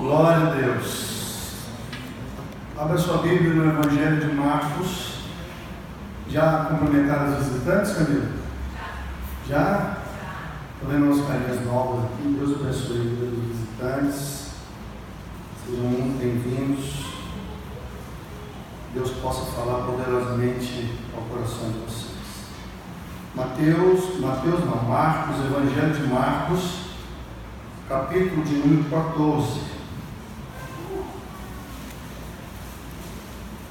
Glória a Deus. Abra sua Bíblia no Evangelho de Marcos. Já cumprimentaram os visitantes, Camila? Já? Estou vendo umas carinhas novas aqui. Deus abençoe os visitantes. Sejam muito bem-vindos. Deus possa falar poderosamente ao coração de vocês. Marcos, Evangelho de Marcos, capítulo de número 14.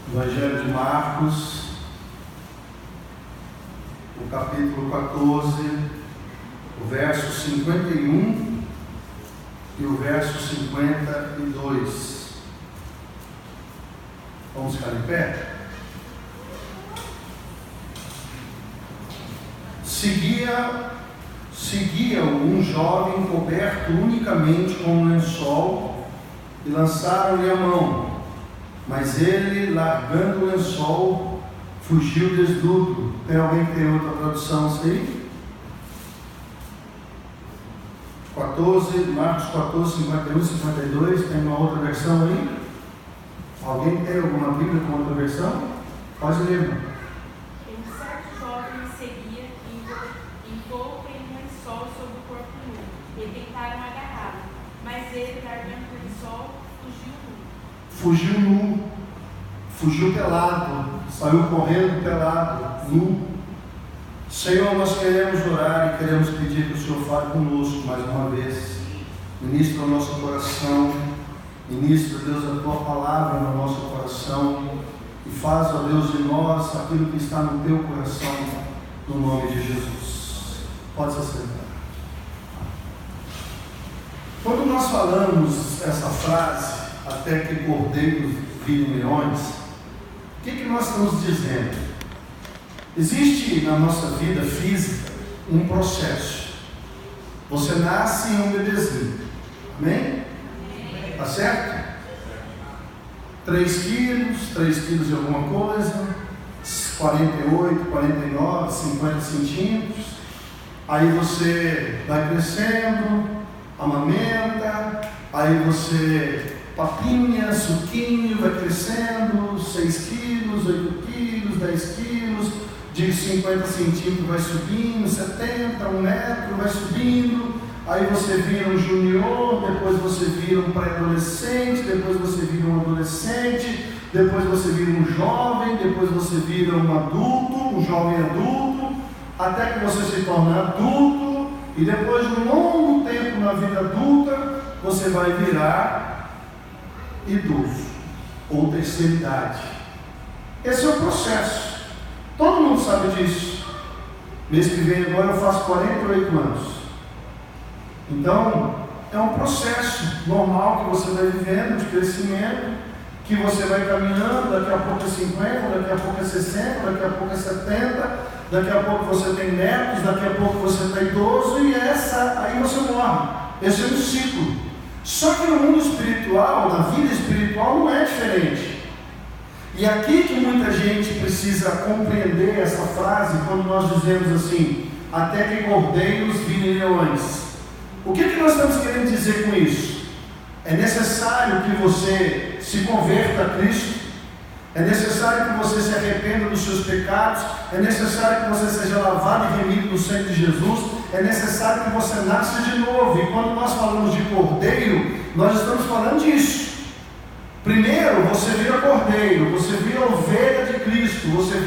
Evangelho de Marcos, o capítulo 14, o verso 51 e o verso 52. Vamos ficar em pé? Seguia-o um jovem coberto unicamente com um lençol e lançaram-lhe a mão, mas ele, largando o lençol, fugiu desnudo. Tem alguém que tem outra tradução isso aí? 14, Marcos 14, 51, 52, tem uma outra versão aí? Alguém tem alguma Bíblia com outra versão? Pode ler, irmão. Um certo jovem me seguia, envolto em um lençol sobre o corpo nu, e tentaram agarrá-lo, mas ele, largando o lençol, fugiu nu. Fugiu pelado, saiu correndo pelado, nu. Senhor, nós queremos orar e queremos pedir que o Senhor fale conosco mais uma vez. Ministra o nosso coração, ministra, Deus, a tua palavra no nosso coração e faz, ó Deus, de nós aquilo que está no teu coração, no nome de Jesus. Pode se sentar. Quando nós falamos essa frase, até que cordeiros virem leões, o que nós estamos dizendo? Existe na nossa vida física um processo. Você nasce em um bebezinho, amém? Tá certo? 3 quilos de alguma coisa, 48, 49, 50 centímetros. Aí você vai crescendo, amamenta, aí você papinha, suquinho, vai crescendo, 6 quilos, 8 quilos, 10 quilos, de 50 centímetros vai subindo, 70, 1 metro, vai subindo. Aí você vira um junior, depois você vira um pré-adolescente, depois você vira um adolescente, depois você vira um jovem, depois você vira um adulto, um jovem adulto, até que você se torna adulto, e depois de um longo tempo na vida adulta, você vai virar idoso, ou terceira idade. Esse é o processo. Todo mundo sabe disso. Mês que vem agora eu faço 48 anos. Então, é um processo normal que você vai vivendo, de crescimento, que você vai caminhando, daqui a pouco é 50, daqui a pouco é 60, daqui a pouco é 70, daqui a pouco você tem netos, daqui a pouco você está idoso, e aí você morre. Esse é um ciclo. Só que no mundo espiritual, na vida espiritual, não é diferente. E aqui que muita gente precisa compreender essa frase, quando nós dizemos assim, até que cordeiros virem leões. O que nós estamos querendo dizer com isso? É necessário que você se converta a Cristo, é necessário que você se arrependa dos seus pecados, é necessário que você seja lavado e remido no sangue de Jesus, é necessário que você nasça de novo. E quando nós falamos de cordeiro, nós estamos falando disso. Primeiro, você vira cordeiro, você vira ovelha de Cristo, você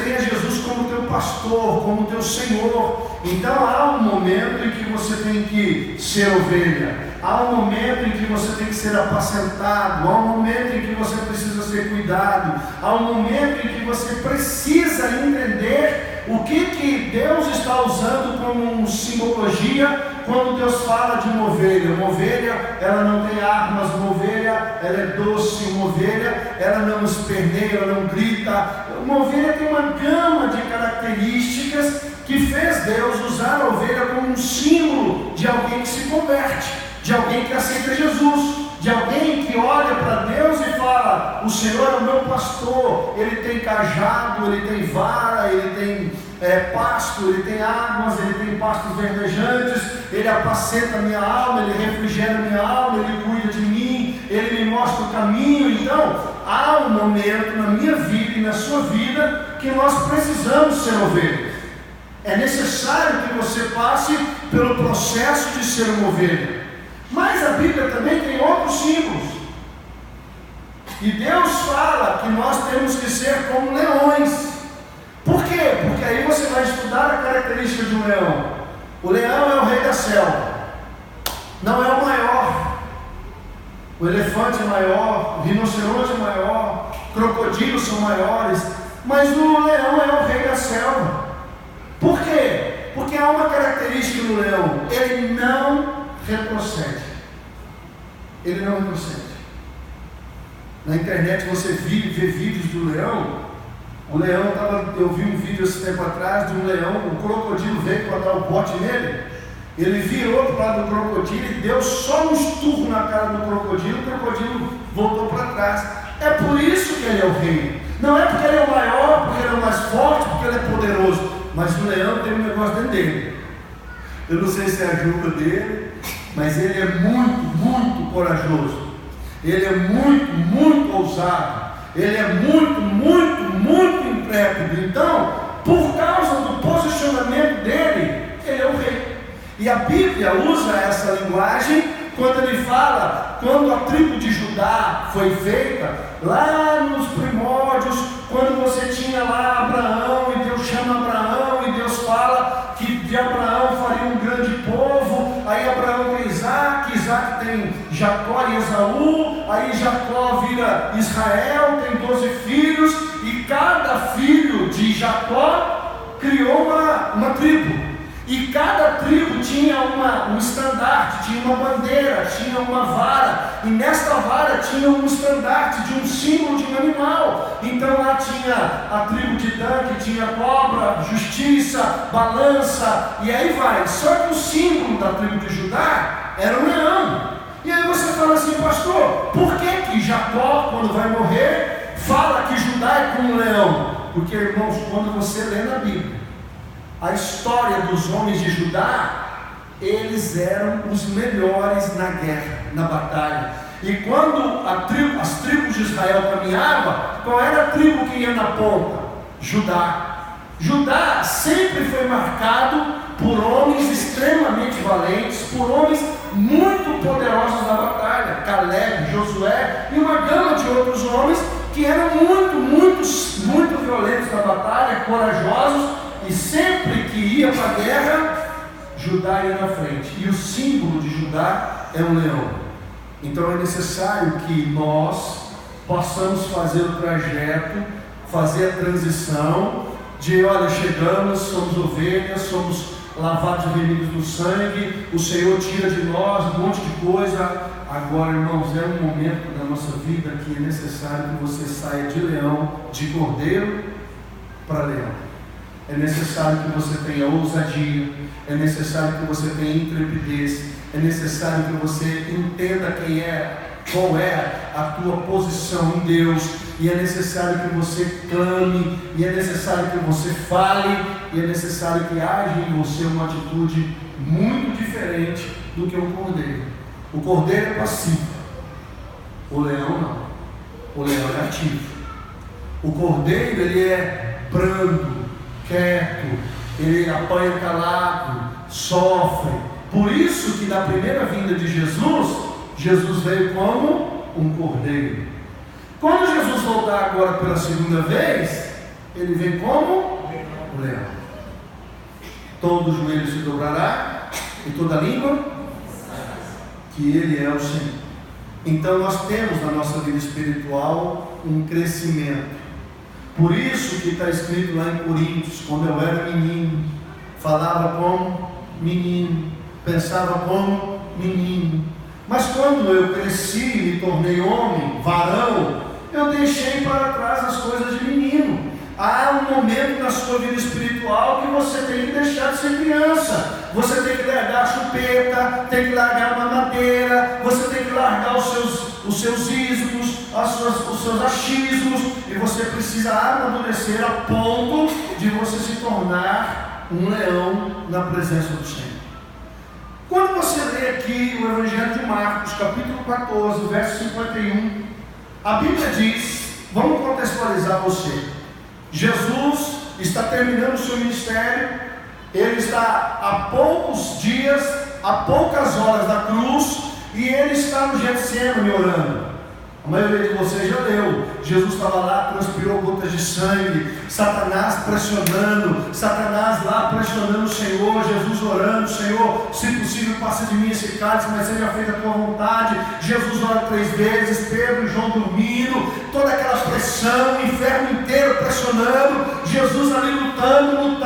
tem a Jesus como teu pastor, como teu Senhor. Então há um momento em que você tem que ser ovelha, há um momento em que você tem que ser apacentado, há um momento em que você precisa ser cuidado, há um momento em que você precisa entender o que Deus está usando como simbologia quando Deus fala de uma ovelha. Uma ovelha, ela não tem armas, uma ovelha, ela é doce, uma ovelha, ela não esperneia, ela não grita. Uma ovelha tem uma gama de características que fez Deus usar a ovelha como um símbolo de alguém que se converte, de alguém que aceita Jesus, de alguém que olha para Deus e fala: fala, o Senhor é o meu pastor, Ele tem cajado, Ele tem vara, Ele tem pasto, Ele tem águas, Ele tem pastos verdejantes, Ele apacenta a minha alma, Ele refrigera a minha alma, Ele cuida de mim, Ele me mostra o caminho. Então, há um momento na minha vida e na sua vida que nós precisamos ser ovelhas. É necessário que você passe pelo processo de ser uma ovelha. Mas a Bíblia também tem outros símbolos. E Deus fala que nós temos que ser como leões. Por quê? Porque aí você vai estudar a característica de um leão. O leão é o rei da selva. Não é o maior. O elefante é maior, o rinoceronte é maior, crocodilos são maiores. Mas o leão é o rei da selva. Por quê? Porque há uma característica no leão: ele não retrocede. Ele não retrocede. Na internet você vê vídeos do leão. O leão eu vi um vídeo esse tempo atrás de um leão, o crocodilo veio para dar o bote nele. Ele virou para o lado do crocodilo e deu só um esturro na cara do crocodilo. O crocodilo voltou para trás. É por isso que ele é o rei. Não é porque ele é o maior, porque ele é o mais forte, porque ele é poderoso. Mas o leão tem um negócio dentro dele. Eu não sei se é a juba dele, mas ele é muito, muito corajoso. Ele é muito, muito ousado. Ele é muito, muito, muito intrépido. Então, por causa do posicionamento dele, ele é o rei. E a Bíblia usa essa linguagem quando ele fala, quando a tribo de Judá foi feita, lá nos primórdios, quando você tinha lá Abraão, e Deus chama Abraão, e Deus fala que de Abraão faria um grande povo. Aí Abraão tem Isaac, Isaac tem Jacó e Esaú, aí Jacó vira Israel, tem 12 filhos, e cada filho de Jacó criou uma tribo. E cada tribo tinha um estandarte, tinha uma bandeira, tinha uma vara, e nesta vara tinha um estandarte de um símbolo de um animal. Então lá tinha a tribo de Dan, que tinha cobra, justiça, balança, e aí vai. Só que o símbolo da tribo de Judá era um leão. E aí você fala assim: pastor, por que Jacó, quando vai morrer, fala que Judá é como um leão? Porque, irmãos, quando você lê na Bíblia a história dos homens de Judá, eles eram os melhores na guerra, na batalha. E quando as tribos de Israel caminhavam, qual era a tribo que ia na ponta? Judá. Judá sempre foi marcado por homens extremamente valentes, por homens muito poderosos na batalha. Caleb, Josué e uma gama de outros homens que eram muito violentos na batalha, corajosos. E sempre que ia para a guerra, Judá ia na frente. E o símbolo de Judá é um leão. Então é necessário que nós possamos fazer o trajeto, fazer a transição de, olha, chegamos, somos ovelhas, somos lavados e remidos no sangue, o Senhor tira de nós um monte de coisa. Agora, irmãos, é um momento da nossa vida que é necessário que você saia de leão, de cordeiro para leão. É necessário que você tenha ousadia, é necessário que você tenha intrepidez, é necessário que você entenda qual é a tua posição em Deus, e é necessário que você clame, e é necessário que você fale, e é necessário que haja em você uma atitude muito diferente do que o cordeiro. O cordeiro é passivo, o leão não. O leão é ativo. O cordeiro, ele é brando, quieto, ele apanha calado, sofre. Por isso que na primeira vinda de Jesus veio como um cordeiro. Quando Jesus voltar agora pela segunda vez, ele vem como um leão. Todo joelho se dobrará e toda língua que ele é o Senhor. Então nós temos na nossa vida espiritual um crescimento. Por isso que está escrito lá em Coríntios: quando eu era menino, falava como menino, pensava como menino, mas quando eu cresci e me tornei homem, varão, eu deixei para trás as coisas de menino. Há um momento na sua vida espiritual que você tem que deixar de ser criança. Você tem que largar a chupeta, tem que largar a mamadeira, você tem que largar os seus os seus ismos, os seus achismos, e você precisa amadurecer a ponto de você se tornar um leão na presença do Senhor. Quando você lê aqui o Evangelho de Marcos, capítulo 14, verso 51, a Bíblia diz, vamos contextualizar você, Jesus está terminando o seu ministério, ele está a poucos dias, a poucas horas da cruz, e ele está no Getsemane orando. A maioria de vocês já leu. Jesus estava lá, transpirou gotas de sangue, Satanás pressionando, Satanás lá pressionando o Senhor, Jesus orando, Senhor, se possível passa de mim esse cálice, mas seja feita a tua vontade. Jesus ora 3 vezes, Pedro e João dormindo, toda aquela pressão, o inferno inteiro pressionando, Jesus ali lutando,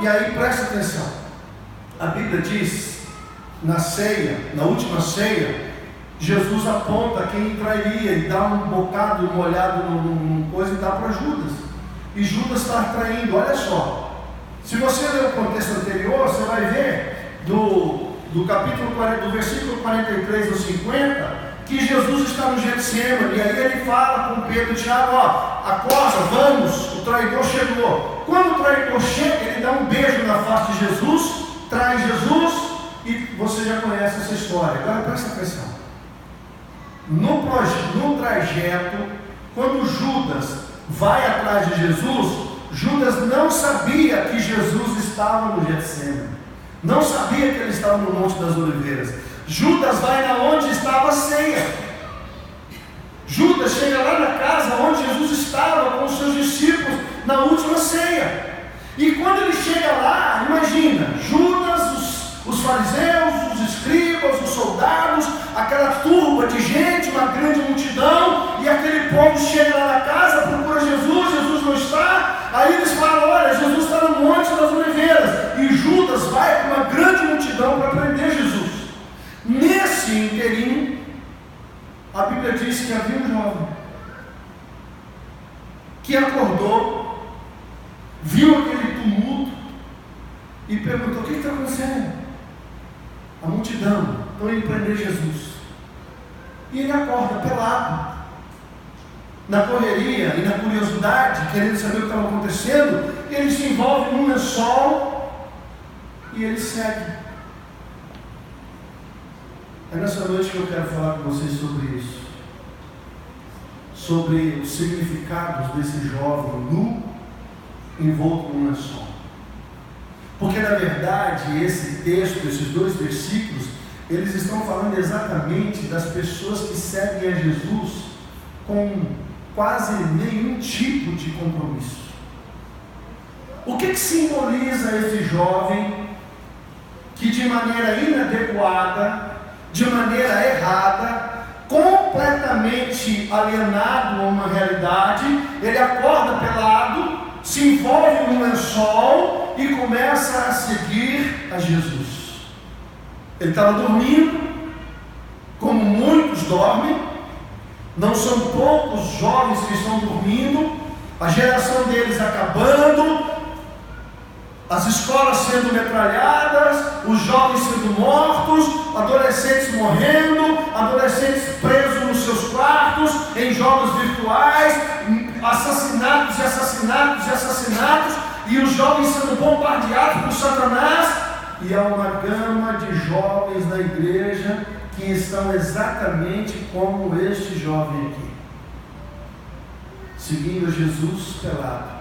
e aí presta atenção, a Bíblia diz, na ceia, na última ceia, Jesus aponta quem trairia e dá um bocado molhado num coisa e dá para Judas. E Judas está traindo, olha só. Se você ler o contexto anterior, você vai ver do capítulo 40, do versículo 43 ao 50, que Jesus está no Getsemane, e aí ele fala com Pedro e Tiago, acorda, vamos, o traidor chegou. Quando o traidor chega, ele dá um beijo na face de Jesus, traz Jesus, e você já conhece essa história. Agora presta atenção. No trajeto, quando Judas vai atrás de Jesus, Judas não sabia que Jesus estava no Getsemane, não sabia que ele estava no Monte das Oliveiras. Judas vai na onde estava a ceia. Judas chega lá na casa onde Jesus estava com os seus discípulos na última ceia. E quando ele chega lá, imagina, Judas, os fariseus, os escribas, os soldados, aquela turba de gente, uma grande multidão, e aquele povo chega lá na casa, procura Jesus, Jesus não está, aí eles falam, olha, Jesus está no Monte das Oliveiras, e Judas vai com uma grande multidão para prender Jesus. Nesse inteirinho, a Bíblia diz que havia um jovem, que acordou, viu aquele tumulto, e perguntou, o que está acontecendo? A multidão, estão indo prender Jesus. E ele acorda pelado, na correria e na curiosidade, querendo saber o que estava acontecendo, ele se envolve num lençol e ele segue. É nessa noite que eu quero falar com vocês sobre isso, sobre os significados desse jovem nu, envolto num lençol. Porque na verdade esse texto, esses 2 versículos, eles estão falando exatamente das pessoas que seguem a Jesus com quase nenhum tipo de compromisso. O que simboliza esse jovem que de maneira inadequada, de maneira errada, completamente alienado a uma realidade, ele acorda pelado, se envolve num lençol e começa a seguir a Jesus. Ele estava dormindo, como muitos dormem, não são poucos jovens que estão dormindo, a geração deles acabando, as escolas sendo metralhadas, os jovens sendo mortos, adolescentes morrendo, adolescentes presos nos seus quartos, em jogos virtuais, assassinatos e assassinatos e assassinatos, e os jovens sendo bombardeados por Satanás, e há uma gama de jovens na igreja que estão exatamente como este jovem aqui, seguindo a Jesus pelado,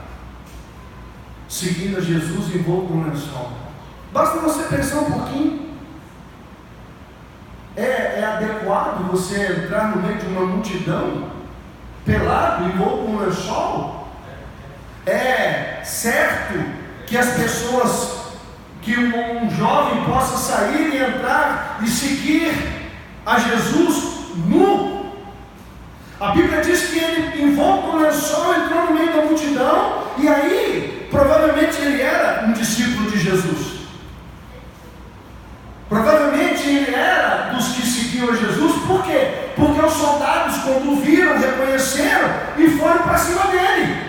seguindo a Jesus envolto num lençol. Basta você pensar um pouquinho. É adequado você entrar no meio de uma multidão pelado, envolto num lençol? É certo que as pessoas, que um jovem possa sair e entrar e seguir a Jesus nu? A Bíblia diz que ele, envolto no lençol, entrou no meio da multidão, e aí provavelmente ele era um discípulo de Jesus. Provavelmente ele era dos que seguiam a Jesus. Por quê? Porque os soldados, quando o viram, reconheceram e foram para cima dele.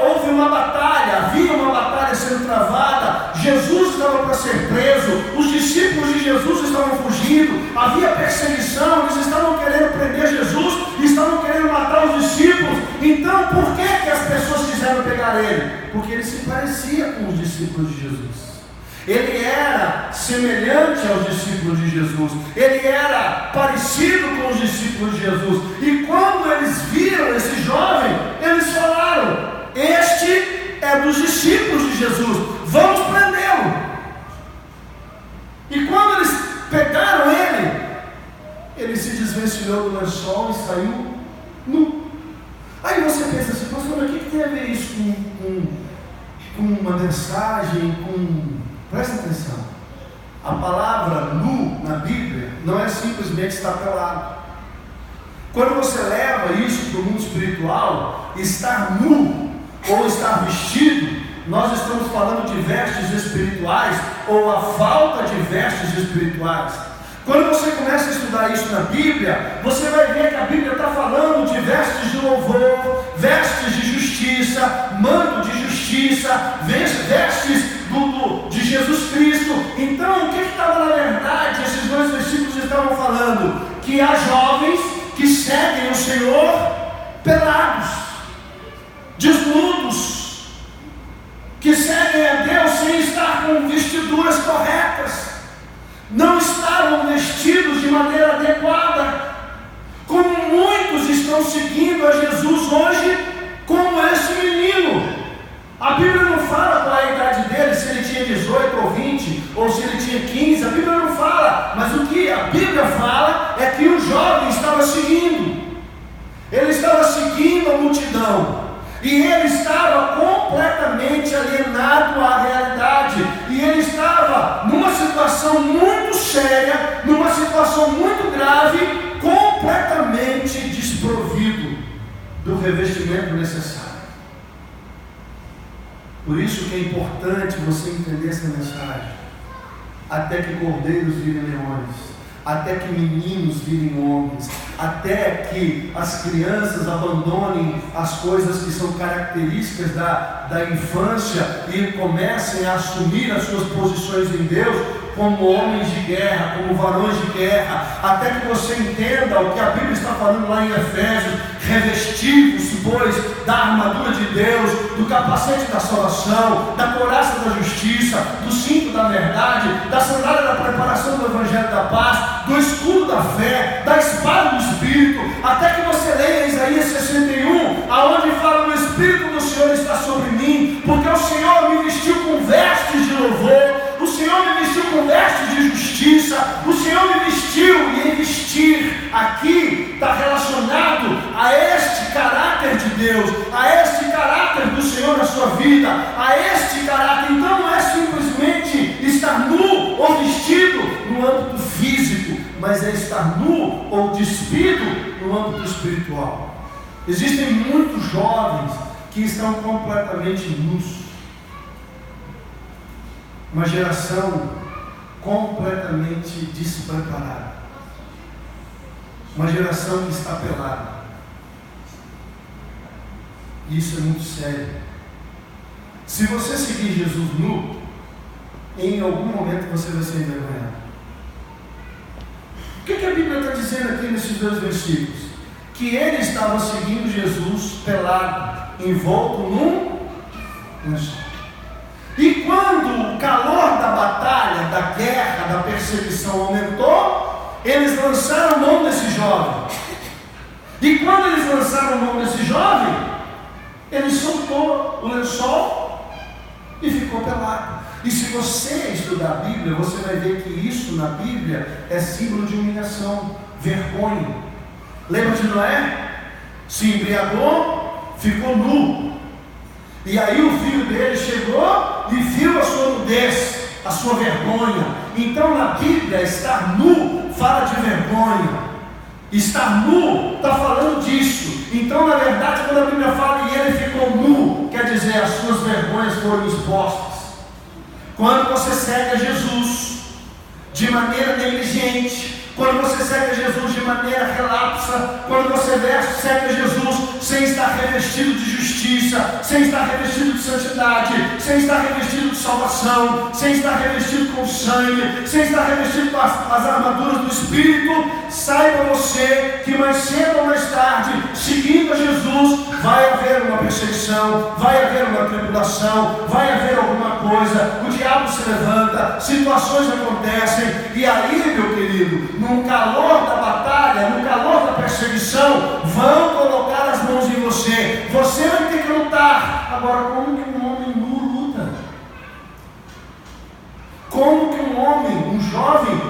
Houve uma batalha, havia uma batalha sendo travada, Jesus estava para ser preso, os discípulos de Jesus estavam fugindo, havia perseguição, eles estavam querendo prender Jesus, estavam querendo matar os discípulos. Então, por que as pessoas quiseram pegar ele? Porque ele se parecia com os discípulos de Jesus. Ele era semelhante aos discípulos de Jesus, ele era parecido com os discípulos de Jesus. E quando eles viram esse jovem, eles falaram: este é dos discípulos de Jesus, vamos prendê-lo. E quando eles pegaram ele se desvencilhou do lençol e saiu nu. Aí você pensa assim: pastor, mas o que tem a ver isso com uma mensagem, Presta atenção, a palavra nu na Bíblia não é simplesmente estar pelado. Quando você leva isso para o mundo espiritual, estar nu ou estar vestido, nós estamos falando de vestes espirituais ou a falta de vestes espirituais. Quando você começa a estudar isso na Bíblia, você vai ver que a Bíblia está falando de vestes de louvor, vestes de justiça, manto de justiça, vestes de Jesus Cristo. Então, o que estava na verdade? Esses dois versículos estavam falando que há jovens que seguem o Senhor pelados, desnudos, que seguem a Deus sem estar com vestiduras corretas, não estavam vestidos de maneira adequada, como muitos estão seguindo a Jesus hoje, como esse menino. A Bíblia não fala qual é a idade dele, se ele tinha 18 ou 20, ou se ele tinha 15, a Bíblia não fala, mas o que a Bíblia fala é que o jovem estava seguindo, ele estava seguindo a multidão, e ele estava completamente alienado à realidade, e ele estava numa situação muito séria, numa situação muito grave, completamente desprovido do revestimento necessário. Por isso que é importante você entender essa mensagem. Até que cordeiros virem leões, até que meninos virem homens, até que as crianças abandonem as coisas que são características da infância e comecem a assumir as suas posições em Deus como homens de guerra, como varões de guerra, até que você entenda o que a Bíblia está falando lá em Efésios: revestivos, pois, da armadura de Deus, do capacete da salvação, da couraça da justiça, do cinto da verdade, da sandália da preparação do evangelho da paz, do escudo da fé, da espada do Espírito, até que você leia Isaías 61, aonde fala: o Espírito do Senhor está sobre mim, porque o Senhor me vestiu com vestes de louvor, o Senhor me vestiu com vestes de justiça, o Senhor me vestiu. E em vestir aqui está relacionado a este caráter de Deus, a este caráter do Senhor na sua vida, a este caráter. Então não é simplesmente estar nu ou vestido no âmbito físico, mas é estar nu ou despido no âmbito espiritual. Existem muitos jovens que estão completamente nus. Uma geração completamente despreparada, uma geração que está pelada. Isso é muito sério. Se você seguir Jesus nu, em algum momento você vai ser envergonhado. O que a Bíblia está dizendo aqui nesses dois versículos? Que ele estava seguindo Jesus pelado, envolto num lençol. E quando o calor da batalha, da guerra, da perseguição aumentou, eles lançaram mão desse jovem. E quando eles lançaram mão desse jovem, ele soltou o lençol e ficou pelado. E se você estudar a Bíblia, você vai ver que isso na Bíblia é símbolo de humilhação, vergonha. Lembra de Noé? Se embriagou, ficou nu. E aí o filho dele chegou e viu a sua nudez, a sua vergonha. Então na Bíblia, estar nu fala de vergonha. Estar nu está falando disso. Então na verdade, quando a Bíblia fala que ele ficou nu, quer dizer, as suas vergonhas foram expostas. Quando você segue a Jesus de maneira negligente, quando você segue a Jesus de maneira relapsa, quando você segue a Jesus sem estar revestido de justiça, sem estar revestido de santidade, sem estar revestido de salvação, sem estar revestido com sangue, sem estar revestido com as armaduras do Espírito, saiba você que mais cedo ou mais tarde, seguindo a Jesus, vai haver uma perseguição, vai haver uma tribulação, vai haver alguma coisa, o diabo se levanta, situações acontecem, e aí, meu querido, no calor da batalha, no calor da perseguição, vão colocar as mãos em você, você vai ter que lutar. Agora, como que um homem nu luta? Como que um homem, um jovem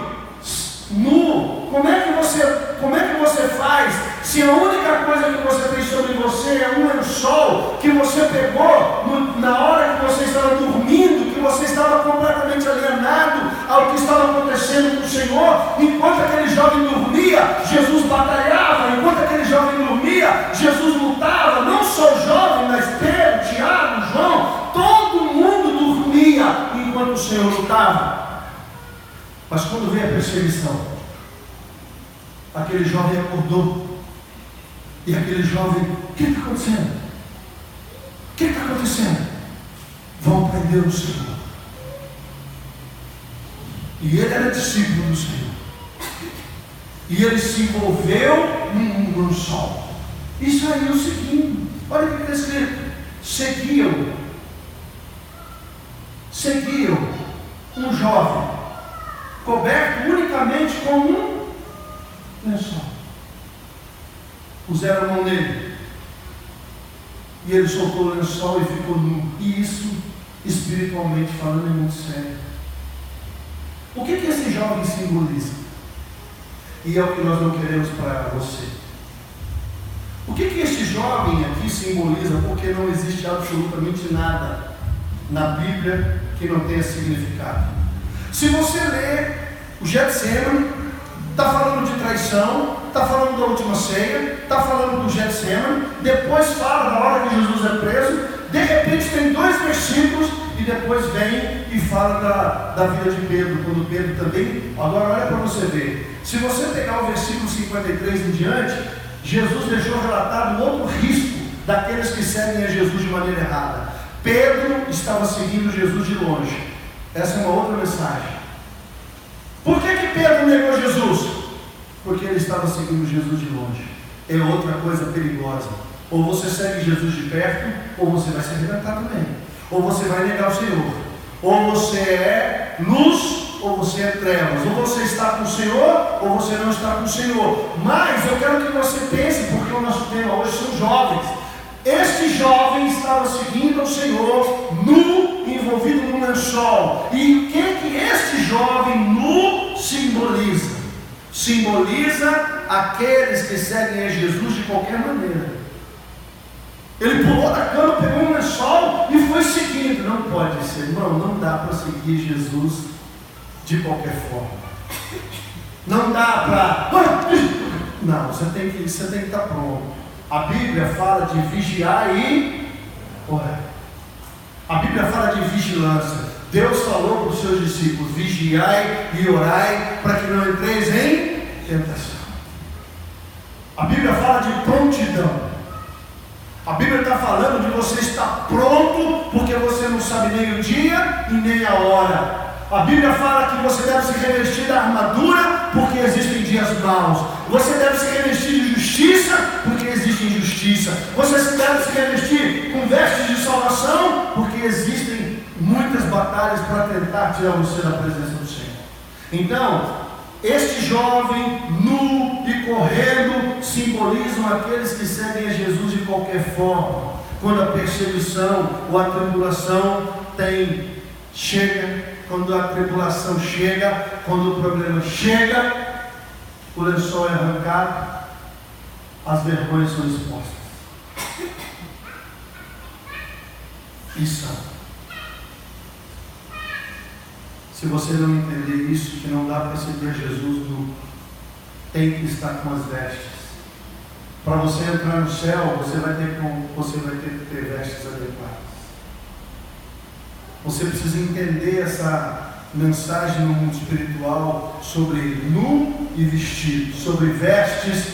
nu, como é que você faz, se a única coisa que você tem sobre você é um lençol que você pegou na hora que você estava dormindo, que você estava completamente alienado ao que estava acontecendo com o Senhor? Enquanto aquele jovem dormia, Jesus batalhava. Enquanto aquele jovem dormia, Jesus lutava. Não só o jovem, mas Pedro, Tiago, João, todo mundo dormia enquanto o Senhor lutava. Mas quando veio a perseguição, aquele jovem acordou. E aquele jovem, o que está acontecendo? O que está acontecendo? Vão prender o Senhor. E ele era discípulo do Senhor. E ele se envolveu num sol. Isso aí é o seguinte, olha o que está escrito. Seguiam um jovem coberto unicamente com um lençol. Puseram a mão nele e ele soltou o lençol e ficou nu. E isso, espiritualmente falando, é muito sério. O que esse jovem simboliza? E é o que nós não queremos para você. O que esse jovem aqui simboliza? Porque não existe absolutamente nada na Bíblia que não tenha significado. Se você ler o Getsemane, está falando de traição, está falando da última ceia, está falando do Getsemane, depois fala da hora que Jesus é preso, de repente tem 2 versículos e depois vem e fala da vida de Pedro, quando Pedro também. Agora olha para você ver, se você pegar o versículo 53 em diante, Jesus deixou relatado um outro risco daqueles que seguem a Jesus de maneira errada. Pedro estava seguindo Jesus de longe. Essa é uma outra mensagem. Por que Pedro negou Jesus? Porque ele estava seguindo Jesus de longe. É outra coisa perigosa. Ou você segue Jesus de perto, ou você vai se arrebentar também. Ou você vai negar o Senhor. Ou você é luz, ou você é trevas. Ou você está com o Senhor, ou você não está com o Senhor. Mas eu quero que você pense, porque o nosso tema hoje são jovens. Este jovem estava seguindo ao Senhor, nu, envolvido num lençol. E o que este jovem nu simboliza? Simboliza aqueles que seguem a Jesus de qualquer maneira. Ele pulou da cama, pegou um lençol e foi seguindo. Não pode ser, irmão, não dá para seguir Jesus de qualquer forma. Não dá para... Não, você tem que estar pronto. A Bíblia fala de vigiar e orar. A Bíblia fala de vigilância. Deus falou para os seus discípulos: vigiai e orai para que não entreis em tentação. A Bíblia fala de prontidão. A Bíblia está falando de você estar pronto, porque você não sabe nem o dia e nem a hora. A Bíblia fala que você deve se revestir da armadura, porque existem dias maus. Você deve se revestir de justiça, porque existe injustiça. Você deve se revestir com vestes de salvação, porque existem muitas batalhas para tentar tirar você da presença do Senhor. Então, este jovem nu e correndo simbolizam aqueles que seguem a Jesus de qualquer forma. Quando a perseguição ou a tribulação chega, quando a tribulação chega, quando o problema chega, o lençol é arrancado, as vergonhas são expostas. Isso. Se você não entender isso, que não dá para seguir a Jesus nu, tem que estar com as vestes. Para você entrar no céu, você vai ter que ter vestes adequadas. Você precisa entender essa mensagem no mundo espiritual sobre nu e vestido, sobre vestes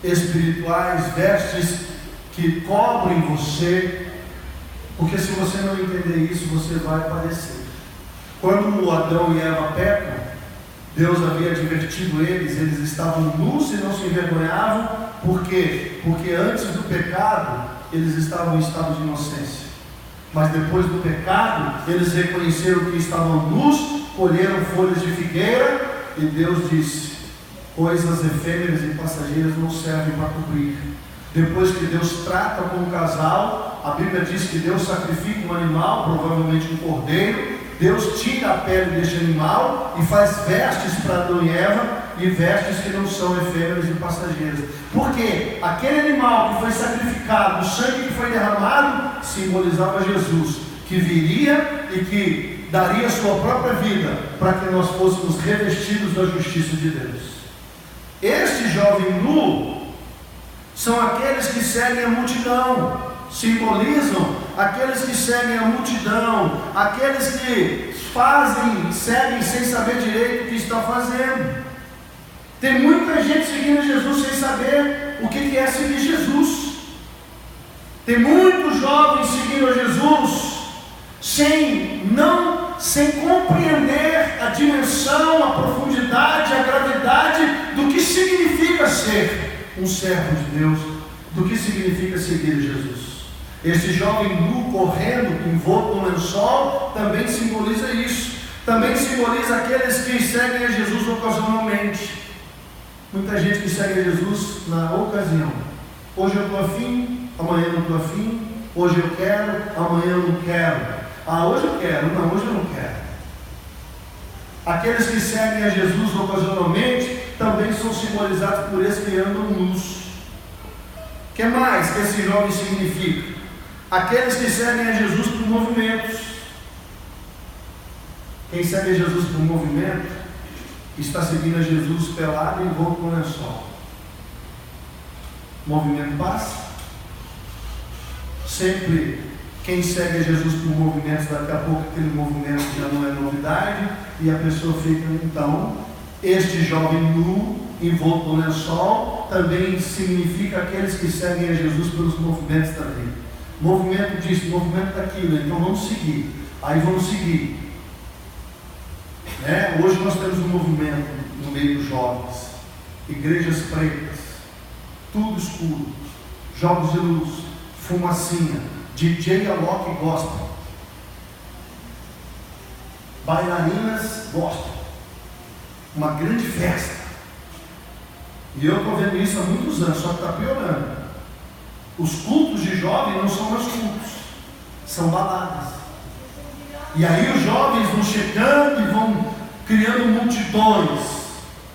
espirituais, vestes que cobrem você, porque se você não entender isso, você vai padecer. Quando Adão e Eva pecam, Deus havia advertido eles estavam nus e não se envergonhavam. Por quê? Porque antes do pecado, eles estavam em estado de inocência. Mas depois do pecado, eles reconheceram que estavam nus, colheram folhas de figueira, e Deus disse: coisas efêmeras e passageiras não servem para cobrir. Depois que Deus trata com o casal, a Bíblia diz que Deus sacrifica um animal, provavelmente um cordeiro. Deus tira a pele deste animal e faz vestes para Adão e Eva, e vestes que não são efêmeras e passageiras. Porque aquele animal que foi sacrificado, o sangue que foi derramado, simbolizava Jesus, que viria e que daria a sua própria vida para que nós fôssemos revestidos da justiça de Deus. Este jovem nu são aqueles que seguem a multidão, simbolizam aqueles que seguem a multidão, aqueles que seguem sem saber direito o que está fazendo. Tem muita gente seguindo Jesus sem saber o que é seguir Jesus. Tem muitos jovens seguindo a Jesus sem compreender a dimensão, a profundidade, a gravidade do que significa ser um servo de Deus, do que significa seguir Jesus. Este jovem nu correndo, envolto no lençol, também simboliza isso. Também simboliza aqueles que seguem a Jesus ocasionalmente. Muita gente que segue a Jesus na ocasião. Hoje eu estou afim, amanhã eu não estou afim. Hoje eu quero, amanhã eu não quero. Hoje eu quero, não, hoje eu não quero. Aqueles que seguem a Jesus ocasionalmente também são simbolizados por esses que andam nus. O que mais que esse jovem significa? Aqueles que seguem a Jesus por movimentos. Quem segue a Jesus por movimento está seguindo a Jesus pelado e envolto no lençol. O movimento passa. Sempre quem segue a Jesus por movimentos, daqui a pouco aquele movimento já não é novidade, e a pessoa fica, então, este jovem nu, envolto no lençol, também significa aqueles que seguem a Jesus pelos movimentos da vida. Movimento disso, movimento daquilo, então vamos seguir. Aí vamos seguir. Hoje nós temos um movimento no meio dos jovens, igrejas pretas, tudo escuro, jogos de luz, fumacinha, DJ Alok gospel, bailarinas gospel, uma grande festa. E eu estou vendo isso há muitos anos, só que está piorando. Os cultos de jovens não são mais cultos, são baladas. E aí os jovens vão chegando e vão criando multidões.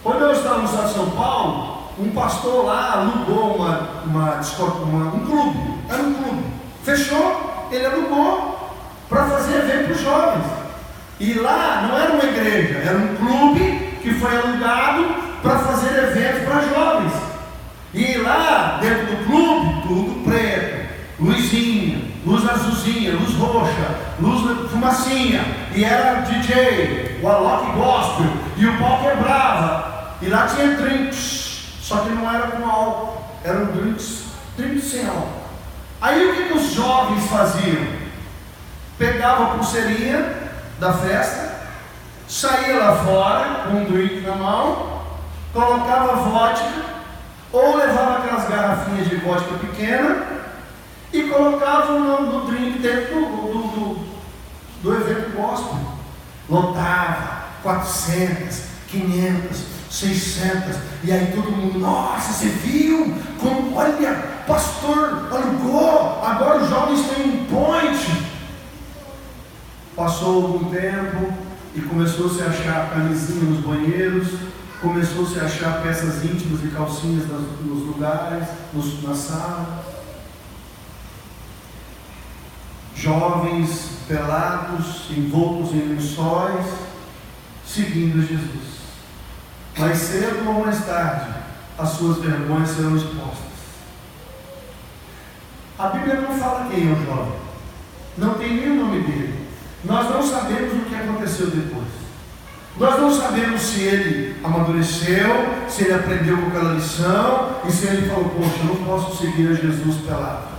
Quando eu estava no estado de São Paulo, um pastor lá alugou um clube. Era um clube. Fechou, ele alugou para fazer evento para os jovens. E lá não era uma igreja, era um clube que foi alugado para fazer eventos para jovens. E lá dentro do clube, tudo preto, luzinha, luz azulzinha, luz roxa, luz fumacinha, e era DJ, o Alok Gospel, e o pau quebrava, e lá tinha drinks, só que não era com álcool, eram drinks sem álcool. Aí o que os jovens faziam? Pegavam a pulseirinha da festa, saía lá fora com um drink na mão, colocava vodka, ou levava aquelas garrafinhas de vodka pequena e colocava no drink dentro do evento gospel. Lotava 400, 500, 600, e aí todo mundo, nossa, você viu? Olha, pastor alugou, agora os jovens têm um point. Passou algum tempo e começou-se a achar camisinha nos banheiros, começou-se a achar peças íntimas e calcinhas nos lugares, nas salas. Jovens pelados, envoltos em lençóis, seguindo Jesus. Mais cedo ou mais tarde, as suas vergonhas serão expostas. A Bíblia não fala quem é o jovem, não tem nem o nome dele. Nós não sabemos o que aconteceu depois. Nós não sabemos se ele amadureceu, se ele aprendeu com aquela lição e se ele falou, poxa, eu não posso seguir a Jesus pelado.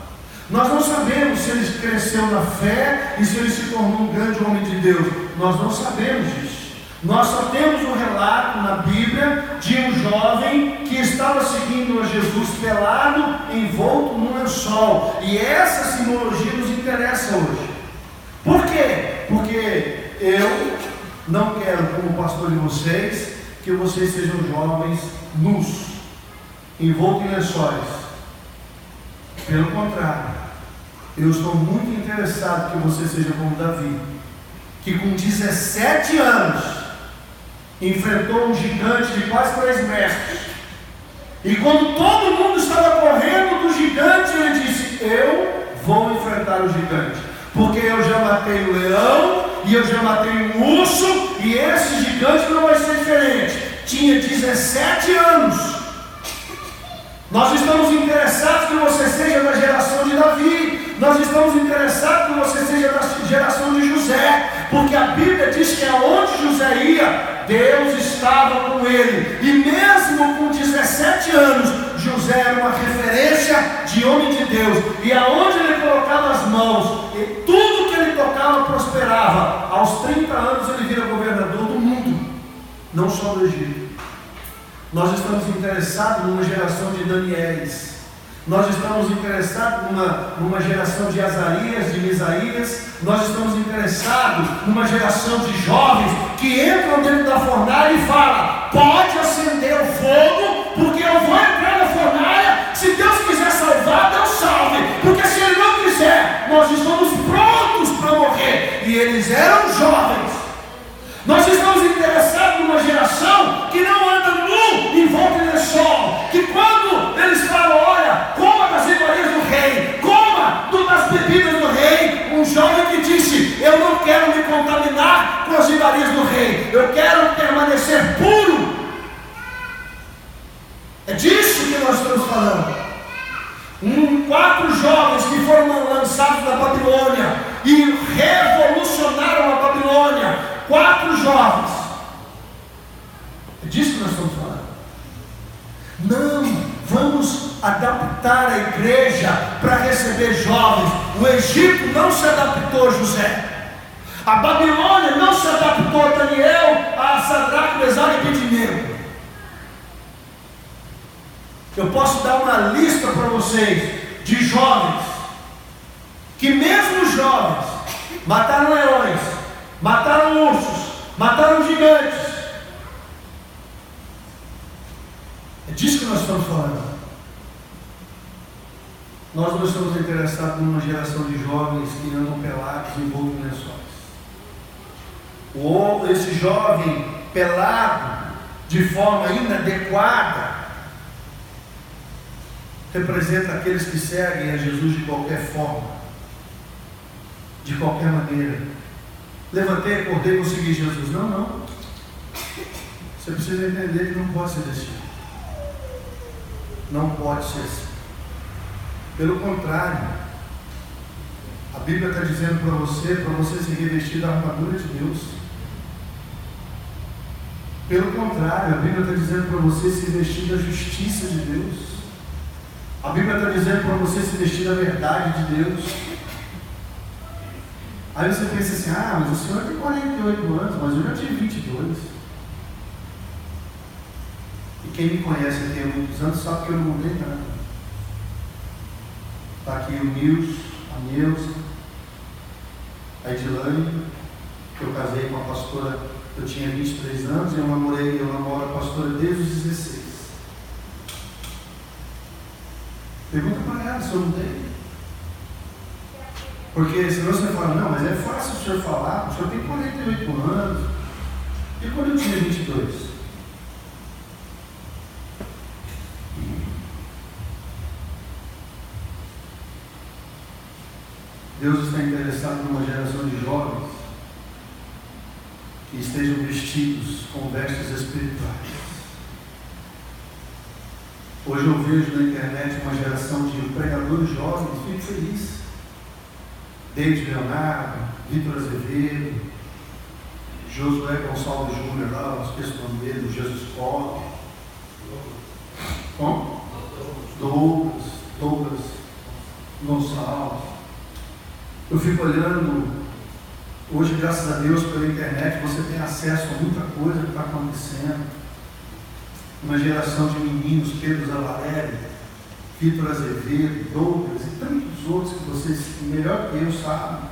Nós não sabemos se ele cresceu na fé e se ele se tornou um grande homem de Deus. Nós não sabemos disso. Nós só temos um relato na Bíblia de um jovem que estava seguindo a Jesus pelado, envolto num lençol. E essa simbologia nos interessa hoje. Por quê? Porque eu não quero, como pastor de vocês, que vocês sejam jovens nus, envoltos em lençóis. Pelo contrário, eu estou muito interessado que você seja como Davi, que com 17 anos enfrentou um gigante de quase 3 metros. E quando todo mundo estava correndo do gigante, ele disse, eu vou enfrentar o gigante, porque eu já matei o leão, e eu já matei um urso, e esse gigante não vai ser diferente. Tinha 17 anos. Nós estamos interessados que você seja da geração de Davi. Nós estamos interessados que você seja da geração de José, porque a Bíblia diz que aonde José ia, Deus estava com ele. E mesmo com 17 anos, José era uma referência de homem de Deus. E aonde ele colocava as mãos, e tudo que ele tocava prosperava. Aos 30 anos ele vira governador do mundo, não só do Egito. Nós estamos interessados numa geração de Daniéis. Nós estamos interessados numa geração de Azarias, de Misaías. Nós estamos interessados numa geração de jovens que entram dentro da fornalha e falam, pode acender o fogo, porque eu vou entrar na fornalha. Se Deus quiser salvar, Deus salve, porque se Ele não quiser, nós estamos prontos para morrer. E eles eram jovens. Nós estamos interessados numa geração que não anda nu em volta de lençol, que quando eles falam, olha, coma das iguarias do rei, coma das bebidas do rei, um jovem que disse, eu não quero me contaminar com as iguarias do rei, eu quero permanecer puro. É disso que nós estamos falando. 4 jovens que foram lançados na Babilônia e revolucionaram a Babilônia. 4 jovens. É disso que nós estamos falando. Não vamos adaptar a igreja para receber jovens. O Egito não se adaptou a José. A Babilônia não se adaptou a Daniel, a Sadraque, Mesaque e Abednego. Eu posso dar uma lista para vocês de jovens que mesmo jovens mataram leões, mataram ursos, mataram gigantes. É disso que nós estamos falando. Nós não estamos interessados numa geração de jovens que andam pelados envoltos em lençóis. Esse jovem pelado de forma inadequada representa aqueles que seguem a Jesus de qualquer forma, de qualquer maneira. Levantei, acordei, vou seguir Jesus. Não. Você precisa entender que não pode ser desse jeito. Não pode ser assim. Pelo contrário, a Bíblia está dizendo para você se revestir da armadura de Deus. Pelo contrário, a Bíblia está dizendo para você se vestir da justiça de Deus. A Bíblia está dizendo para você se vestir da verdade de Deus. Aí você pensa assim, mas o senhor tem 48 anos, mas eu já tive 22. E quem me conhece aqui há muitos anos sabe que eu não mudei nada. Está aqui o Nils, a Neuza, a Edilane, que eu casei com a pastora, eu tinha 23 anos e eu namoro a pastora desde os 16. Pergunta para ela se eu não tenho. Porque senão você fala, não, mas é fácil o senhor falar, o senhor tem 48 anos. E quando eu tinha 22? Deus está interessado numa geração de jovens que estejam vestidos com vestes espirituais. Hoje eu vejo na internet uma geração de pregadores jovens, fico feliz. David Leonardo, Vitor Azevedo, Josué Gonçalves Júnior lá, não esqueço o nome dele, Jesus Pop. Como? Douglas Gonçalves. Eu fico olhando, hoje, graças a Deus, pela internet, você tem acesso a muita coisa que está acontecendo. Uma geração de meninos, Pedro Zavarelli, Vitor Azevedo, Douglas e tantos outros que vocês, melhor que eu, sabem.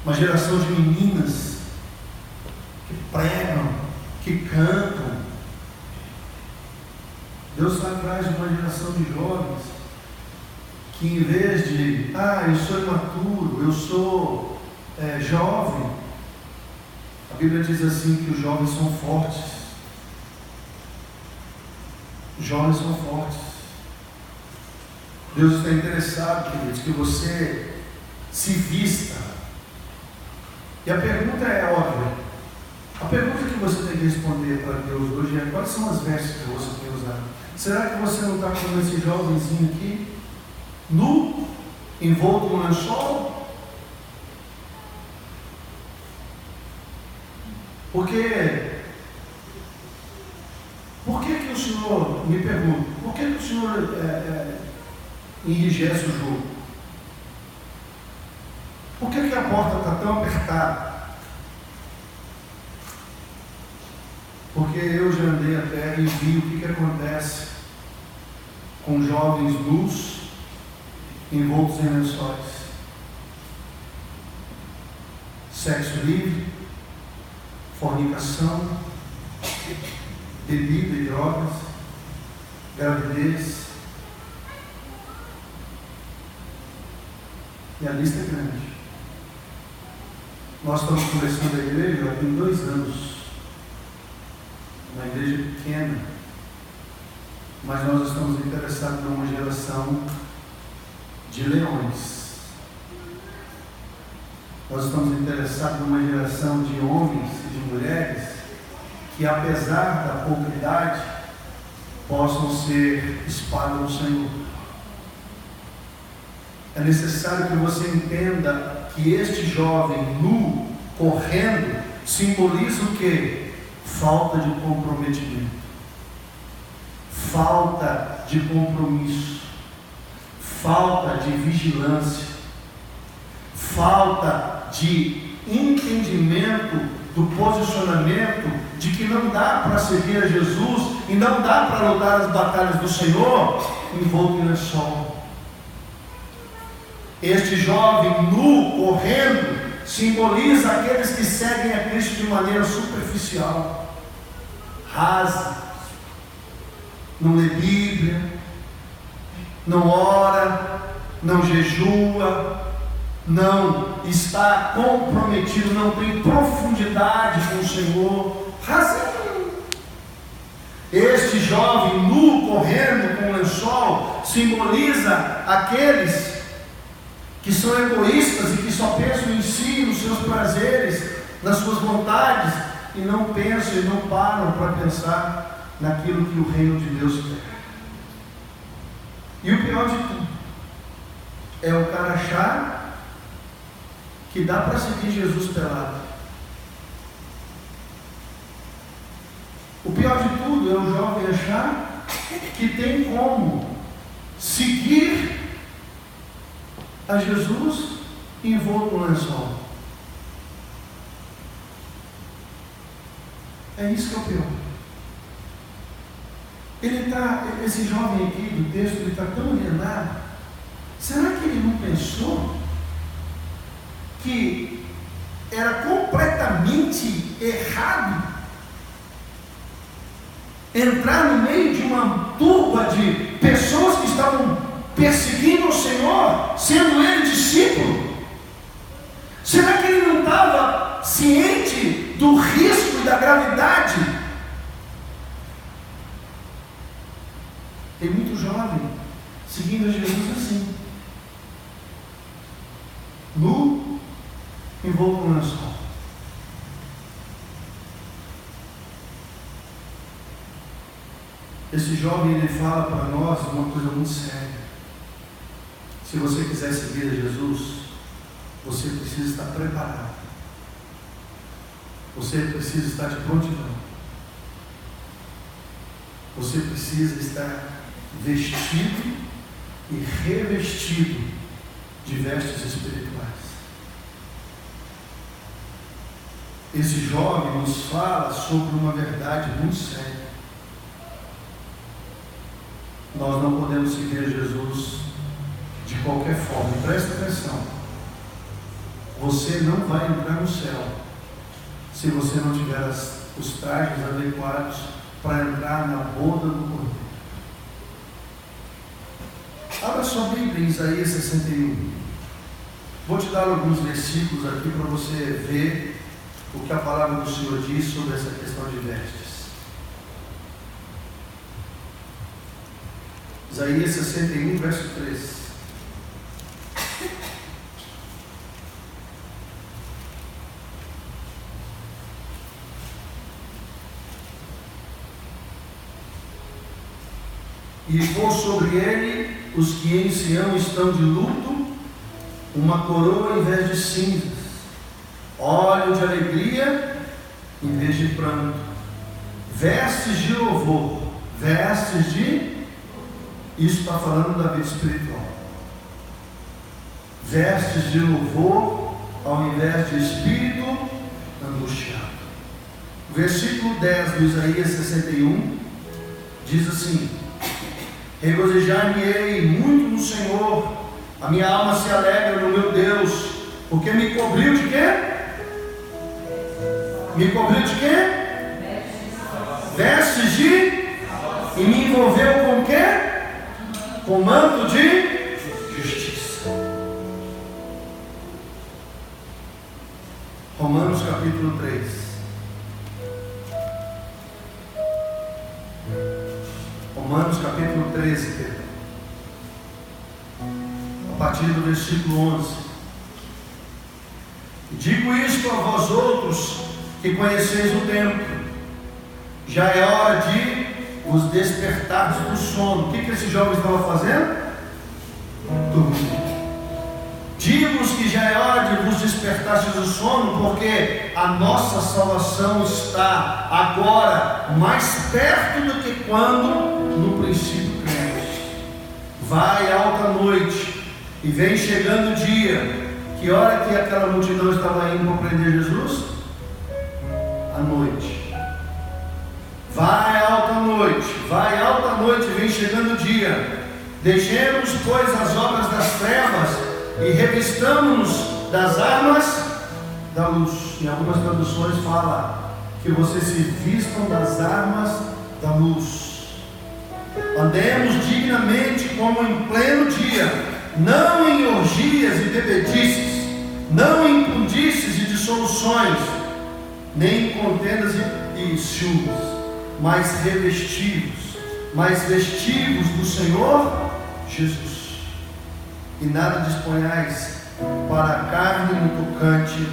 Uma geração de meninas que pregam, que cantam. Deus está atrás de uma geração de jovens que, em vez de, eu sou imaturo, eu sou jovem, a Bíblia diz assim que os jovens são fortes. Os jovens são fortes. Deus está interessado, queridos, que você se vista. E a pergunta é óbvia. A pergunta que você tem que responder para Deus hoje é: quais são as vestes que você tem usado? Será que você não está como esse jovenzinho aqui, nu, envolto no lençol? Por que o Senhor, me pergunta, por que o Senhor enrijece o jogo? Por que a porta está tão apertada? Porque eu já andei a terra e vi o que acontece com jovens nus, envoltos em lençóis. Sexo livre, fornicação, bebida e drogas, gravidez. E a lista é grande. Nós estamos começando a igreja há 2 anos. Uma igreja pequena, mas nós estamos interessados numa geração de leões. Nós estamos interessados numa geração de homens e de mulheres que, apesar da pouca idade, possam ser espadas no Senhor. É necessário que você entenda que este jovem nu, correndo, simboliza o quê? Falta de comprometimento, falta de compromisso, falta de vigilância, falta de entendimento do posicionamento de que não dá para seguir a Jesus e não dá para lutar as batalhas do Senhor envolto em lençol. Este jovem nu correndo simboliza aqueles que seguem a Cristo de maneira superficial, rasa, não lê Bíblia, não ora, não jejua, não está comprometido, não tem profundidade com o Senhor, rasinho. Este jovem nu correndo com o lençol simboliza aqueles que são egoístas e que só pensam em si, nos seus prazeres, nas suas vontades, e não pensam e não param para pensar naquilo que o reino de Deus quer. E o pior de tudo é o cara achar que dá para seguir Jesus pelado. O pior de tudo é o jovem achar que tem como seguir a Jesus envolto no lençol. É isso que é o pior. Esse jovem aqui do texto, ele está tão enganado. Será que ele não pensou que era completamente errado entrar no meio de uma turba de pessoas que estavam perseguindo o Senhor, sendo ele discípulo? Será que ele não estava ciente do risco e da gravidade? Tem muito jovem seguindo a Jesus assim, nu, envolto no lençol. Esse jovem, ele fala para nós uma coisa muito séria. Se você quiser seguir a Jesus, você precisa estar preparado. Você precisa estar de prontidão. Você precisa estar vestido e revestido de vestes espirituais. Esse jovem nos fala sobre uma verdade muito séria. Nós não podemos seguir Jesus de qualquer forma. E presta atenção. Você não vai entrar no céu se você não tiver os trajes adequados para entrar na boda do Cordeiro. Abra sua Bíblia em Isaías 61. Vou te dar alguns versículos aqui para você ver o que a palavra do Senhor diz sobre essa questão de vestes. Isaías 61, verso 3. E pôs sobre ele os que em Sião estão de luto, uma coroa em vez de cinzas, óleo de alegria em vez de pranto, vestes de louvor, vestes de... Isso está falando da vida espiritual. Vestes de louvor ao invés de espírito angustiado. Versículo 10 do Isaías 61 diz assim: regozijai-me-ei muito no Senhor, a minha alma se alegra no meu Deus, porque me cobriu de quê? Me cobriu de quê? Vestes de... E me envolveu com o quê? Com manto de justiça. Romanos capítulo 3. Romanos capítulo 13, Pedro. A partir do versículo 11. Digo isto a vós outros que conheceis o tempo. Já é hora de vos despertar do sono. O que esses jovens estavam fazendo? Dormindo. Digo-vos que já é hora de vos despertar do sono, porque a nossa salvação está agora mais perto do que quando no princípio cremos. Vai alta noite e vem chegando o dia. Que hora que aquela multidão estava indo para prender Jesus? À noite. Vai alta noite, vem chegando o dia. Deixemos, pois, as obras das trevas e revistamos-nos das armas da luz. Em algumas traduções fala que vocês se vistam das armas da luz. Andemos dignamente como em pleno dia, não em orgias e bebedices, não em imundícies e dissoluções, nem em contendas e ciúmes, mas vestivos do Senhor Jesus. E nada disponhais para a carne no tocante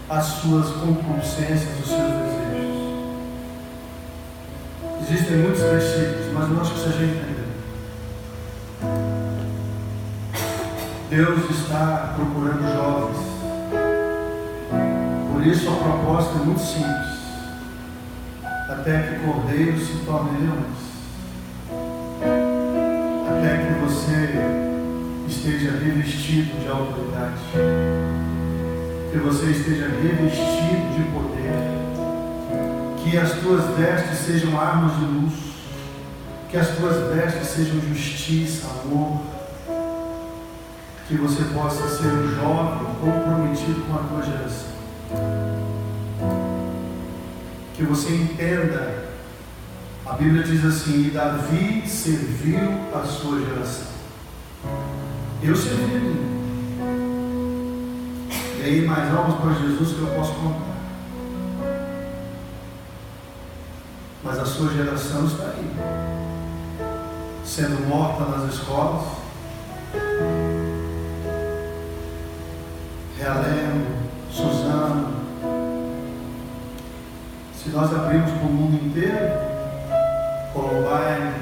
às suas concupiscências, os seus desejos. Existem muitos versículos, mas eu acho que você já entendeu. Deus está procurando jovens. Por isso a proposta é muito simples: até que cordeiros se tornem leões, até que você esteja revestido de autoridade, que você esteja revestido de poder, que as tuas vestes sejam armas de luz, que as tuas vestes sejam justiça, amor, que você possa ser um jovem comprometido com a tua geração, que você entenda. A Bíblia diz assim: e Davi serviu a sua geração. Eu servi a mim. Dei mais almas para Jesus que eu posso contar. Mas a sua geração está aí, sendo morta nas escolas, Realengo, Suzano. Se nós abrirmos para o mundo inteiro, Columbine,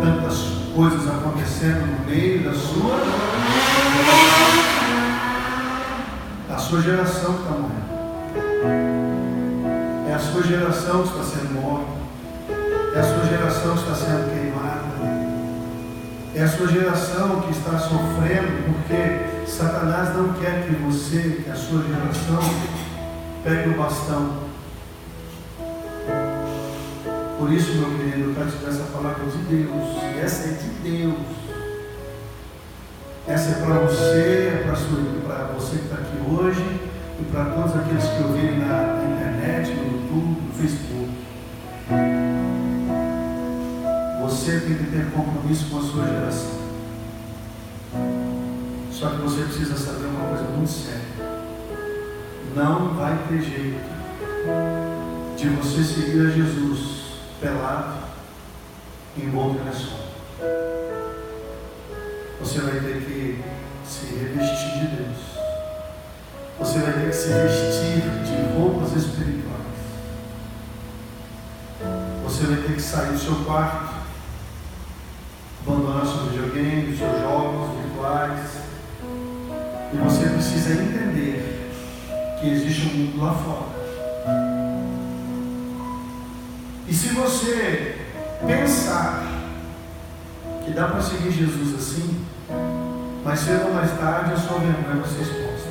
tantas coisas acontecendo no meio da sua sua geração que está morrendo. É a sua geração que está sendo morta. É a sua geração que está sendo queimada. É a sua geração que está sofrendo porque Satanás não quer que você, que a sua geração, pegue o bastão. Por isso, meu querido, eu quero te dar essa palavra de Deus. E essa é de Deus. Essa é para você, para você que está aqui hoje e para todos aqueles que ouvirem na internet, no YouTube, no Facebook. Você tem que ter compromisso com a sua geração. Só que você precisa saber uma coisa muito séria. Não vai ter jeito de você seguir a Jesus pelado, envolto em lençol. Você vai ter que se revestir de Deus. Você vai ter que se vestir de roupas espirituais. Você vai ter que sair do seu quarto, abandonar seu videogame, seus jogos virtuais. E você precisa entender que existe um mundo lá fora. E se você pensar que dá para seguir Jesus assim, mais cedo ou mais tarde a sua vergonha vai ser exposta.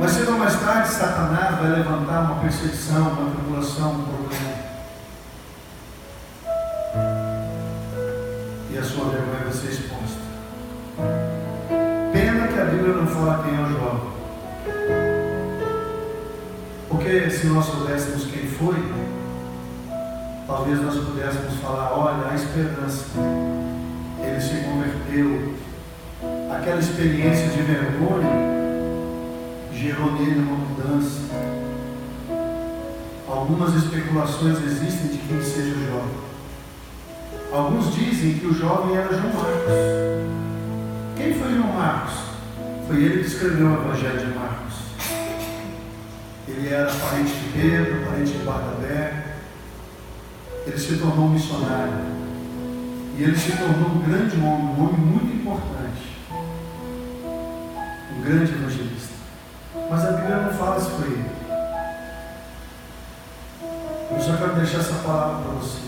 Mais cedo ou mais tarde Satanás vai levantar uma perseguição, uma tribulação, um problema. E a sua vergonha vai ser exposta. Pena que a Bíblia não fala quem é o jovem. Porque se nós soubéssemos quem foi, talvez nós pudéssemos falar, olha, a esperança. Ele se converteu. Aquela experiência de vergonha gerou nele uma mudança. Algumas especulações existem de quem seja o jovem. Alguns dizem que o jovem era João Marcos. Quem foi João Marcos? Foi ele que escreveu o Evangelho de Marcos. Ele era parente de Pedro, parente de Barnabé. Ele se tornou um missionário. E ele se tornou um grande homem, um homem muito importante. Um grande evangelista. Mas a Bíblia não fala se foi ele. Eu só quero deixar essa palavra para você.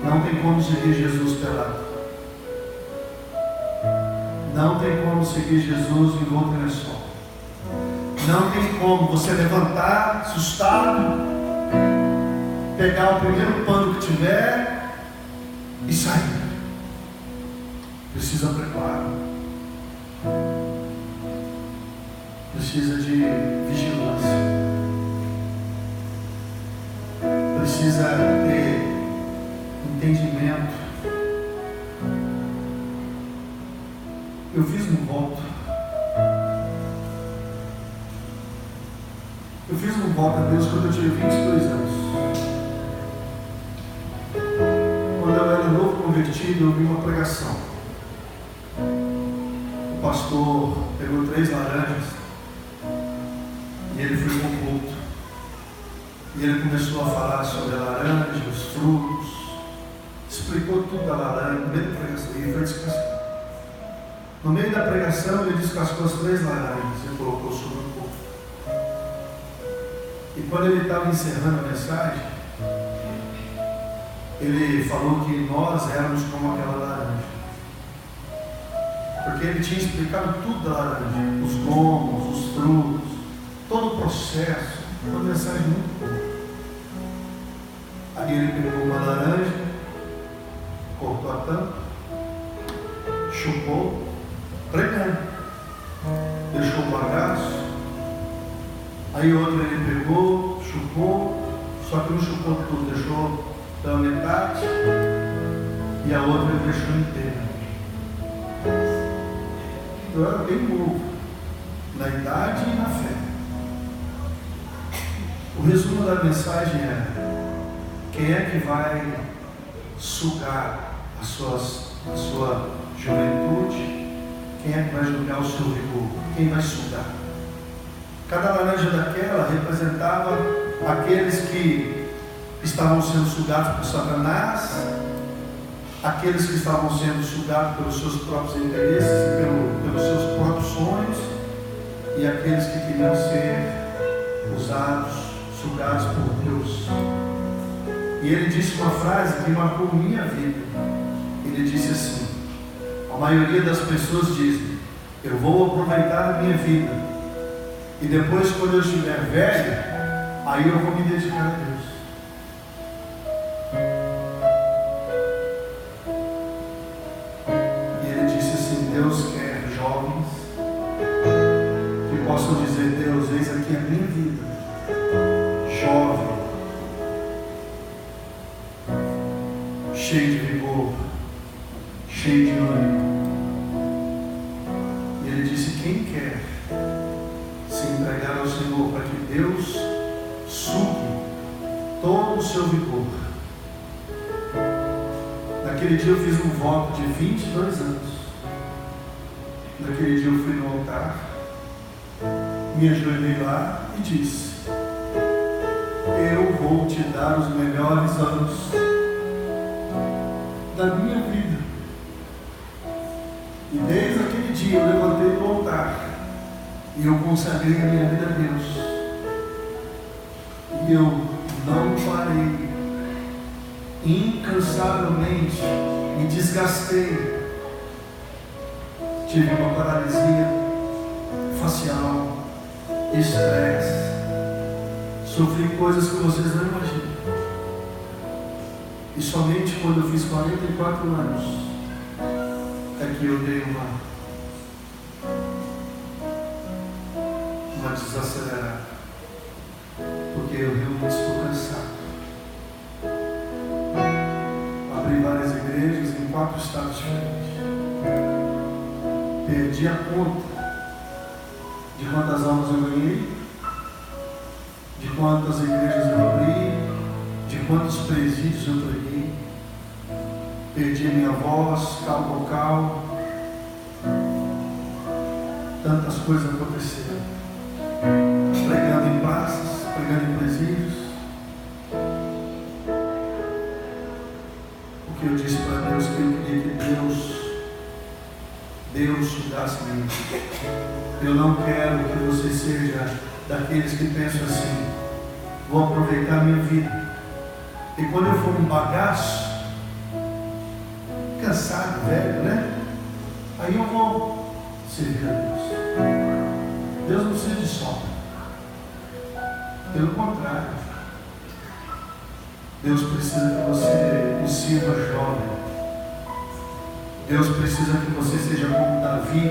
Não tem como seguir Jesus pelado. Não tem como seguir Jesus envolto em lençol. Não tem como você levantar, assustado, pegar o primeiro pano que tiver e sair. Precisa preparo. Precisa de vigilância. Precisa ter entendimento. Eu fiz um voto. Eu fiz um voto a Deus quando eu tinha 22 anos. Quando eu era novo convertido, eu vi uma pregação. O pastor pegou 3 laranjas e ele foi com o culto. E ele começou a falar sobre a laranja, os frutos, explicou tudo da laranja, no meio da pregação, e foi descansar. No meio da pregação, ele descascou as 3 laranjas e colocou sobre o corpo. E quando ele estava encerrando a mensagem, ele falou que nós éramos como aquela laranja. Porque ele tinha explicado tudo da laranja, os gomos, os frutos, todo o processo, uma mensagem muito boa. Aí ele pegou uma laranja, cortou a tampa, chupou, pregando, deixou o bagaço. Aí outro ele pegou, chupou, só que não chupou tudo, deixou pela metade, e a outra ele deixou inteira. Eu era bem novo, na idade e na fé. O resumo da mensagem é: quem é que vai sugar a sua juventude? Quem é que vai julgar o seu vigor? Quem vai sugar? Cada laranja daquela representava aqueles que estavam sendo sugados por Satanás aqueles que estavam sendo sugados pelos seus próprios interesses e pelos seus próprios sonhos, e aqueles que queriam ser usados, sugados por Deus. E ele disse uma frase que marcou minha vida. Ele disse assim: a maioria das pessoas dizem, eu vou aproveitar a minha vida, e depois, quando eu estiver velho, aí eu vou me dedicar a Deus. E ele disse assim: Deus quer jovens que possam dizer, Deus, eis aqui a minha vida, jovem, cheio de vigor, cheio de ânimo. E ele disse: quem quer se entregar ao Senhor para que Deus sugue todo o seu vigor. Naquele dia eu fiz um voto de 22 anos. Naquele dia eu fui no altar, me ajoelhei lá e disse: eu vou te dar os melhores anos da minha vida. E desde aquele dia eu levantei do altar e eu consagrei a minha vida a Deus. E eu não parei. Incansavelmente me desgastei. Tive uma paralisia facial, estresse, sofri coisas que vocês não imaginam. E somente quando eu fiz 44 anos é que eu dei uma desacelerada, porque eu realmente estou cansado. Abri várias igrejas em 4 estados diferentes. Perdi a conta de quantas almas eu ganhei, de quantas igrejas eu abri, de quantos presídios eu preguei. Perdi a minha voz, cal vocal. Tantas coisas aconteceram. Pregando em praças, pregando em presídios. Porque eu disse para Deus que eu queria que Deus sugasse mim. Eu não quero que você seja daqueles que pensam assim: vou aproveitar a minha vida, e quando eu for um bagaço, cansado, velho, né? Aí eu vou servir a Deus. Deus não precisa de sobra. Pelo contrário, Deus precisa que você o sirva jovem. Deus precisa que você seja como Davi,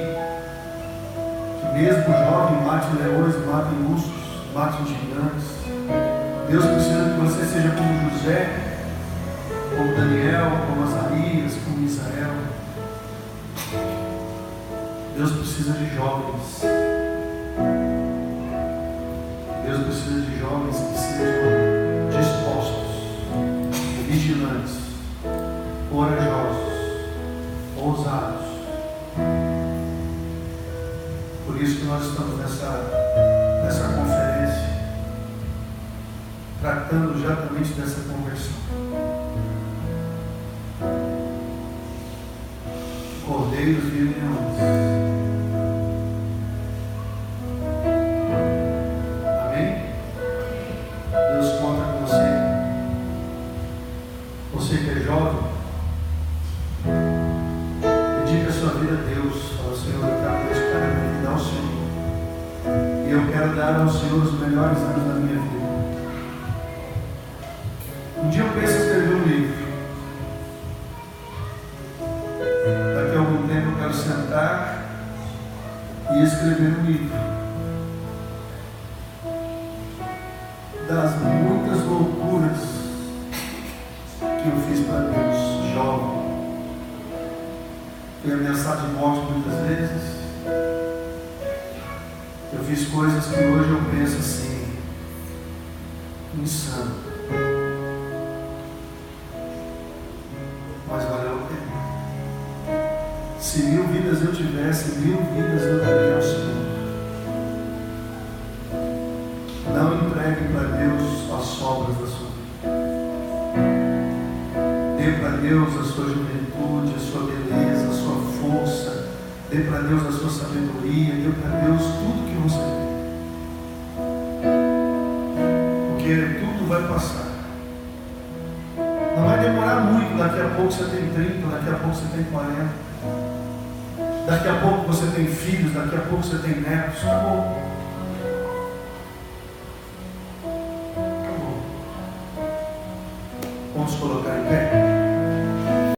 que mesmo jovem mate leões, mate ursos, mate gigantes. Deus precisa que você seja como José, como Daniel, como Azarias, como Israel. Deus precisa de jovens. Deus precisa de jovens que sejam dispostos, vigilantes, corajosos, ousados. Por isso que nós estamos nessa conferência, tratando exatamente dessa conversão. Cordeiros e leões. Amém? Deus conta com você. Você que é jovem, dedique a sua vida a Deus. Fala: Senhor, eu quero dedicar a minha vida ao Senhor. E eu quero dar ao Senhor os melhores anos da minha vida. Um dia eu penso em escrever um livro. Daqui a algum tempo eu quero sentar e escrever um livro das muitas loucuras que eu fiz para Deus, jovem. Fui ameaçado de morte muitas vezes. Eu fiz coisas que hoje eu penso assim, insano. Mas valeu a pena. Se 1000 vidas eu tivesse, 1000 vidas eu daria ao Senhor. Não entregue para Deus as sobras da sua vida. Dê para Deus a sua juventude. Dê para Deus a sua sabedoria, dê para Deus tudo que você tem. Porque tudo vai passar. Não vai demorar muito, daqui a pouco você tem 30, daqui a pouco você tem 40. Daqui a pouco você tem filhos, daqui a pouco você tem netos, acabou.